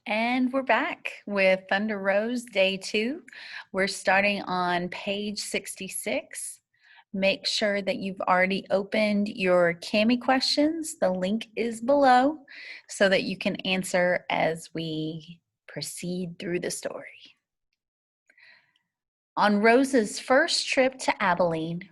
And we're back with Thunder Rose Day 2. We're starting on page 66. Make sure that you've already opened your Cami questions. The link is below so that you can answer as we proceed through the story. On Rose's first trip to Abilene,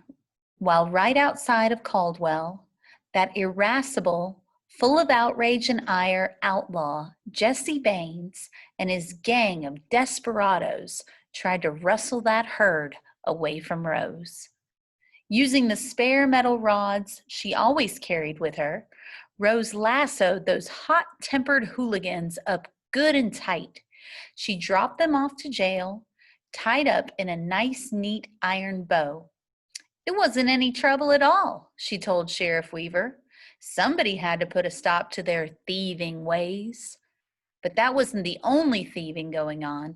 while right outside of Caldwell, that irascible, full of outrage and ire outlaw, Jesse Baines, and his gang of desperadoes tried to rustle that herd away from Rose. Using the spare metal rods she always carried with her, Rose lassoed those hot-tempered hooligans up good and tight. She dropped them off to jail, tied up in a nice, neat iron bow. It wasn't any trouble at all, she told Sheriff Weaver. Somebody had to put a stop to their thieving ways. But that wasn't the only thieving going on.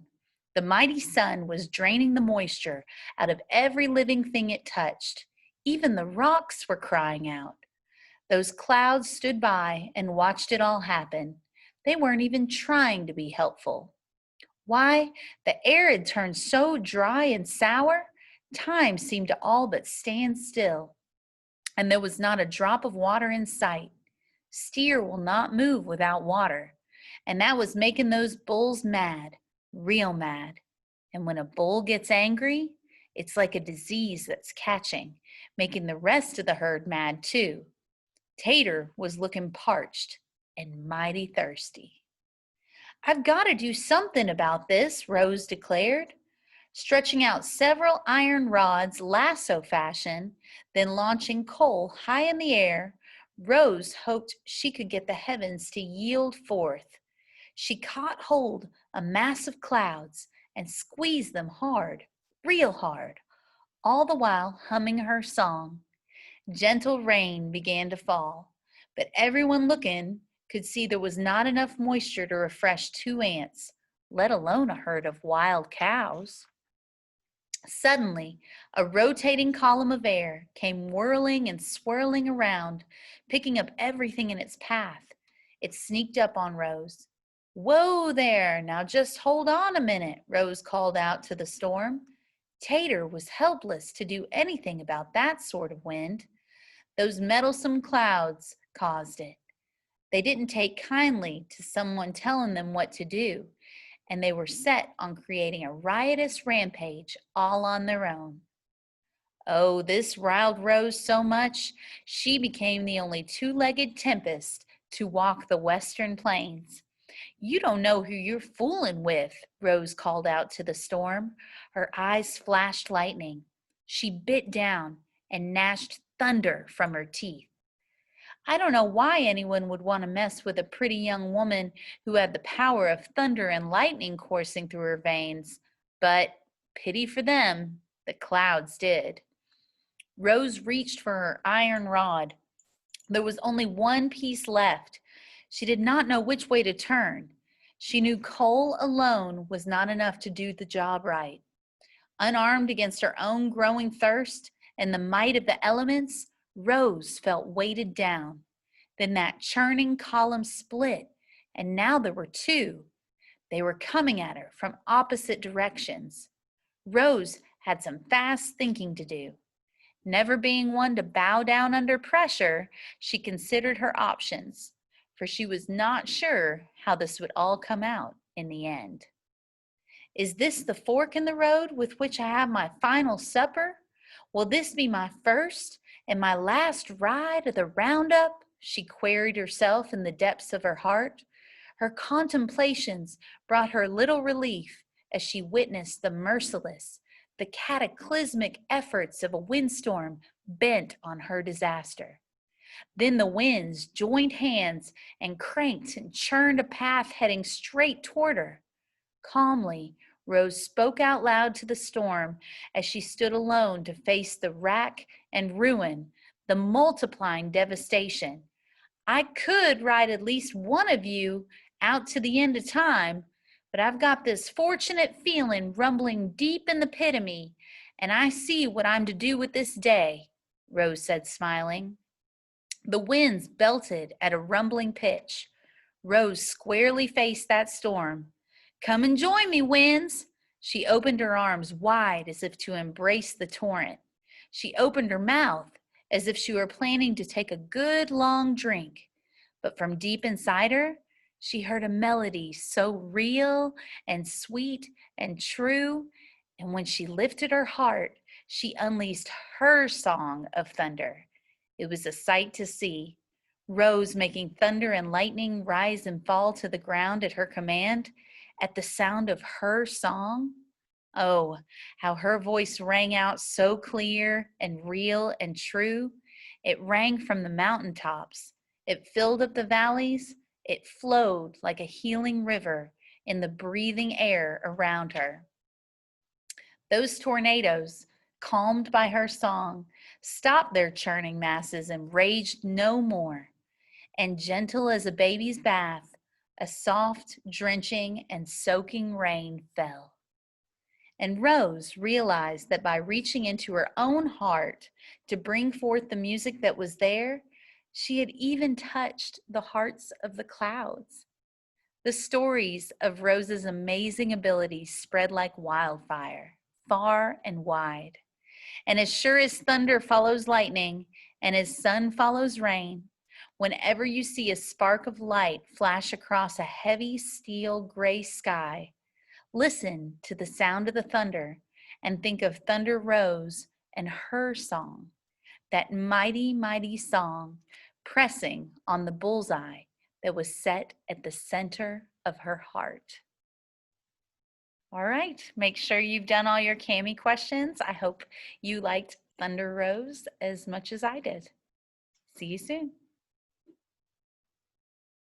The mighty sun was draining the moisture out of every living thing it touched. Even the rocks were crying out. Those clouds stood by and watched it all happen. They weren't even trying to be helpful. Why, the air had turned so dry and sour, time seemed to all but stand still, and there was not a drop of water in sight. Steer will not move without water, and that was making those bulls mad, real mad. And when a bull gets angry, it's like a disease that's catching, making the rest of the herd mad too. Tater was looking parched and mighty thirsty. "I've got to do something about this," Rose declared. Stretching out several iron rods lasso fashion, then launching Cole high in the air, Rose hoped she could get the heavens to yield forth. She caught hold of massive clouds and squeezed them hard, real hard, all the while humming her song. Gentle rain began to fall, but everyone looking could see there was not enough moisture to refresh 2 ants, let alone a herd of wild cows. Suddenly, a rotating column of air came whirling and swirling around, picking up everything in its path. It sneaked up on Rose. "Whoa there, now just hold on a minute," Rose called out to the storm. Tater was helpless to do anything about that sort of wind. Those meddlesome clouds caused it. They didn't take kindly to someone telling them what to do, and they were set on creating a riotous rampage all on their own. Oh, this riled Rose so much, she became the only two-legged tempest to walk the western plains. "You don't know who you're fooling with," Rose called out to the storm. Her eyes flashed lightning. She bit down and gnashed thunder from her teeth. "I don't know why anyone would want to mess with a pretty young woman who had the power of thunder and lightning coursing through her veins, but pity for them, the clouds did." Rose reached for her iron rod. There was only one piece left. She did not know which way to turn. She knew coal alone was not enough to do the job right. Unarmed against her own growing thirst and the might of the elements, Rose felt weighted down. Then that churning column split, and now there were two. They were coming at her from opposite directions. Rose had some fast thinking to do. Never being one to bow down under pressure, she considered her options, for she was not sure how this would all come out in the end. "Is this the fork in the road with which I have my final supper? Will this be my first and my last ride of the roundup?" she queried herself in the depths of her heart. Her contemplations brought her little relief as she witnessed the merciless, the cataclysmic efforts of a windstorm bent on her disaster. Then the winds joined hands and cranked and churned a path heading straight toward her. Calmly, Rose spoke out loud to the storm as she stood alone to face the wrack and ruin, the multiplying devastation. "I could ride at least one of you out to the end of time, but I've got this fortunate feeling rumbling deep in the pit of me, and I see what I'm to do with this day," Rose said, smiling. The winds belted at a rumbling pitch. Rose squarely faced that storm. Come and join me, winds. She opened her arms wide as if to embrace the torrent. She opened her mouth as if she were planning to take a good long drink. But from deep inside her, she heard a melody so real and sweet and true. And when she lifted her heart, she unleashed her song of thunder. It was a sight to see. Rose making thunder and lightning rise and fall to the ground at her command, at the sound of her song. Oh, how her voice rang out so clear and real and true. It rang from the mountaintops. It filled up the valleys. It flowed like a healing river in the breathing air around her. Those tornadoes, calmed by her song, stopped their churning masses and raged no more. And gentle as a baby's bath, a soft, drenching, and soaking rain fell. And Rose realized that by reaching into her own heart to bring forth the music that was there, she had even touched the hearts of the clouds. The stories of Rose's amazing abilities spread like wildfire, far and wide. And as sure as thunder follows lightning, and as sun follows rain, whenever you see a spark of light flash across a heavy steel gray sky, listen to the sound of the thunder and think of Thunder Rose and her song, that mighty, mighty song pressing on the bullseye that was set at the center of her heart. All right, make sure you've done all your Cami questions. I hope you liked Thunder Rose as much as I did. See you soon.